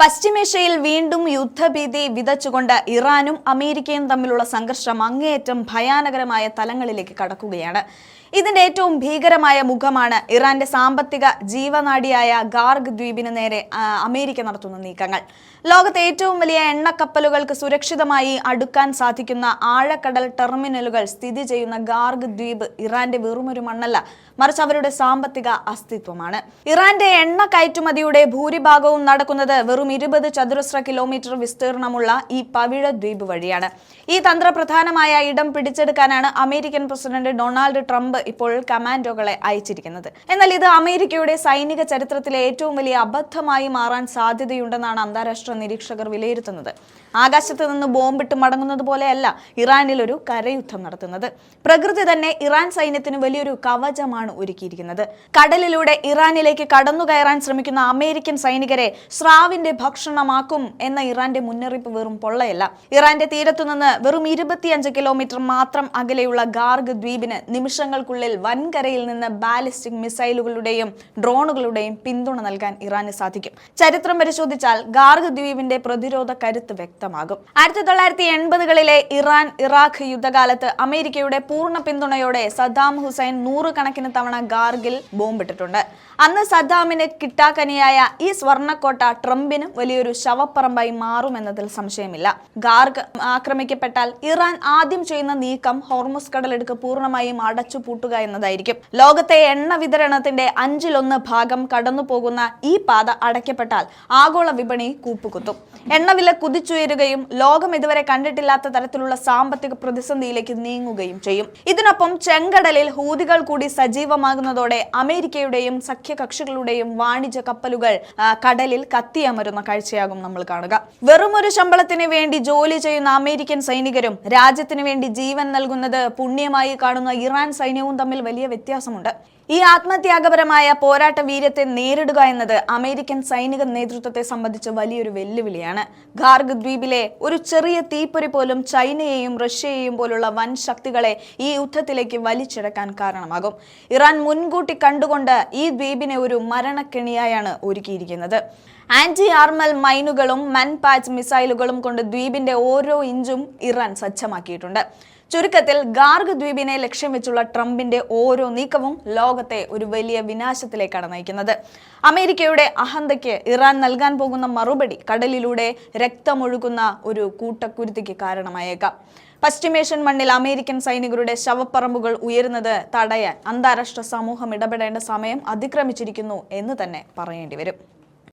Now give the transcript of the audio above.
പശ്ചിമേഷ്യയിൽ വീണ്ടും യുദ്ധഭീതി വിതച്ചുകൊണ്ട് ഇറാനും അമേരിക്കയും തമ്മിലുള്ള സംഘർഷം അങ്ങേയറ്റം ഭയാനകരമായ തലങ്ങളിലേക്ക് കടക്കുകയാണ്. ഇതിന്റെ ഏറ്റവും ഭീകരമായ മുഖമാണ് ഇറാന്റെ സാമ്പത്തിക ജീവനാഡിയായ ഗാർഗ് ദ്വീപിന് നേരെ അമേരിക്ക നടത്തുന്ന നീക്കങ്ങൾ. ലോകത്തെ ഏറ്റവും വലിയ എണ്ണക്കപ്പലുകൾക്ക് സുരക്ഷിതമായി അടുക്കാൻ സാധിക്കുന്ന ആഴക്കടൽ ടെർമിനലുകൾ സ്ഥിതി ചെയ്യുന്ന ഗാർഗ് ദ്വീപ് ഇറാന്റെ വെറുമൊരു മണ്ണല്ല, മറിച്ച് അവരുടെ സാമ്പത്തിക അസ്തിത്വമാണ്. ഇറാന്റെ എണ്ണ കയറ്റുമതിയുടെ ഭൂരിഭാഗവും നടക്കുന്നത് വെറും 20 ചതുരശ്ര കിലോമീറ്റർ വിസ്തീർണമുള്ള ഈ പവിഴ ദ്വീപ് വഴിയാണ്. ഈ തന്ത്രപ്രധാനമായ ഇടം പിടിച്ചെടുക്കാനാണ് അമേരിക്കൻ പ്രസിഡന്റ് ഡൊണാൾഡ് ട്രംപ് ഇപ്പോൾ കമാൻഡോകളെ അയച്ചിരിക്കുന്നത്. എന്നാൽ ഇത് അമേരിക്കയുടെ സൈനിക ചരിത്രത്തിലെ ഏറ്റവും വലിയ അബദ്ധമായി മാറാൻ സാധ്യതയുണ്ടെന്നാണ് അന്താരാഷ്ട്ര നിരീക്ഷകർ വിലയിരുത്തുന്നത്. ആകാശത്ത് നിന്ന് ബോംബിട്ട് മടങ്ങുന്നത് പോലെയല്ല ഇറാനിൽ ഒരു കരയുദ്ധം നടത്തുന്നത്. പ്രകൃതി തന്നെ ഇറാൻ സൈന്യത്തിന് വലിയൊരു കവചമാണ് ഒരുക്കിയിരിക്കുന്നത്. കടലിലൂടെ ഇറാനിലേക്ക് കടന്നു കയറാൻ ശ്രമിക്കുന്ന അമേരിക്കൻ സൈനികരെ സ്രാവിന്റെ ഭക്ഷണമാക്കും എന്ന ഇറാന്റെ മുന്നറിയിപ്പ് വെറും പൊള്ളയല്ല. ഇറാന്റെ തീരത്തുനിന്ന് വെറും 25 കിലോമീറ്റർ മാത്രം അകലെയുള്ള ഗാർഗ് ദ്വീപിന് നിമിഷങ്ങൾക്കുള്ളിൽ വൻകരയിൽ നിന്ന് ബാലിസ്റ്റിക് മിസൈലുകളുടെയും ഡ്രോണുകളുടെയും പിന്തുണ നൽകാൻ ഇറാന് സാധിക്കും. ചരിത്രം പരിശോധിച്ചാൽ ഗാർഗ് ദ്വീപിന്റെ പ്രതിരോധ കരുത്ത് വ്യക്തമാകും. 1980കളിലെ ഇറാൻ ഇറാഖ് യുദ്ധകാലത്ത് അമേരിക്കയുടെ പൂർണ്ണ പിന്തുണയോടെ സദ്ദാം ഹുസൈൻ 100 കണക്കിന് തവണ ഗാർഗിൽ ബോംബിട്ടിട്ടുണ്ട്. അന്ന് സദ്ദാമിന് കിട്ടാക്കനിയായ ഈ സ്വർണ്ണക്കോട്ട ട്രംപിന് വലിയൊരു ശവപ്പറമ്പായി മാറുമെന്നതിൽ സംശയമില്ല. ഗാർഗ് ആക്രമിക്കപ്പെട്ടാൽ ഇറാൻ ആദ്യം ചെയ്യുന്ന നീക്കം ഹോർമുസ് കടലിടുക്ക് പൂർണ്ണമായും അടച്ചുപൂട്ടുക എന്നതായിരിക്കും. ലോകത്തെ എണ്ണ വിതരണത്തിന്റെ 1/5 ഭാഗം കടന്നു പോകുന്ന ഈ പാത അടയ്ക്കപ്പെട്ടാൽ ആഗോള വിപണി കൂപ്പുകുത്തും. എണ്ണവില കുതിച്ചുയരുകയും ലോകം ഇതുവരെ കണ്ടിട്ടില്ലാത്ത തരത്തിലുള്ള സാമ്പത്തിക പ്രതിസന്ധിയിലേക്ക് നീങ്ങുകയും ചെയ്യും. ഇതിനൊപ്പം ചെങ്കടലിൽ ഹൂതികൾ കൂടി സജീവമാകുന്നതോടെ അമേരിക്കയുടെയും സഖ്യകക്ഷികളുടെയും വാണിജ്യ കപ്പലുകൾ കടലിൽ കത്തിയമരുന്ന കാഴ്ചയാകും നമ്മൾ കാണുക. വെറുമൊരു ശമ്പളത്തിന് വേണ്ടി ജോലി ചെയ്യുന്ന അമേരിക്കൻ സൈനികരും രാജ്യത്തിന് വേണ്ടി ജീവൻ നൽകുന്നത് പുണ്യമായി കാണുന്ന ഇറാൻ സൈന്യവും തമ്മിൽ വലിയ വ്യത്യാസമുണ്ട്. ഈ ആത്മത്യാഗപരമായ പോരാട്ട വീര്യത്തെ നേരിടുക എന്നത് അമേരിക്കൻ സൈനിക നേതൃത്വത്തെ സംബന്ധിച്ച് വലിയൊരു വെല്ലുവിളിയാണ്. ഗാർഗ് ദ്വീപിലെ ഒരു ചെറിയ തീപ്പൊരി പോലും ചൈനയെയും റഷ്യയെയും പോലുള്ള വൻ ശക്തികളെ ഈ യുദ്ധത്തിലേക്ക് വലിച്ചിഴക്കാൻ കാരണമാകും. ഇറാൻ മുൻകൂട്ടി കണ്ടുകൊണ്ട് ഈ ദ്വീപിനെ ഒരു മരണക്കെണിയായാണ് ഒരുക്കിയിരിക്കുന്നത്. ആന്റി ആർമൽ മൈനുകളും മൻപാച്ച് മിസൈലുകളും കൊണ്ട് ദ്വീപിന്റെ ഓരോ ഇഞ്ചും ഇറാൻ സജ്ജമാക്കിയിട്ടുണ്ട്. ചുരുക്കത്തിൽ ഗാർഗ് ദ്വീപിനെ ലക്ഷ്യം വെച്ചുള്ള ട്രംപിന്റെ ഓരോ നീക്കവും ലോകത്തെ ഒരു വലിയ വിനാശത്തിലേക്കാണ് നയിക്കുന്നത്. അമേരിക്കയുടെ അഹന്തയ്ക്ക് ഇറാൻ നൽകാൻ പോകുന്ന മറുപടി കടലിലൂടെ രക്തമൊഴുകുന്ന ഒരു കൂട്ടക്കുരുതിക്ക് കാരണമായേക്കാം. പശ്ചിമേഷ്യൻ മണ്ണിൽ അമേരിക്കൻ സൈനികരുടെ ശവപ്പറമ്പുകൾ ഉയരുന്നത് തടയാൻ അന്താരാഷ്ട്ര സമൂഹം ഇടപെടേണ്ട സമയം അതിക്രമിച്ചിരിക്കുന്നു എന്ന് തന്നെ പറയേണ്ടി വരും.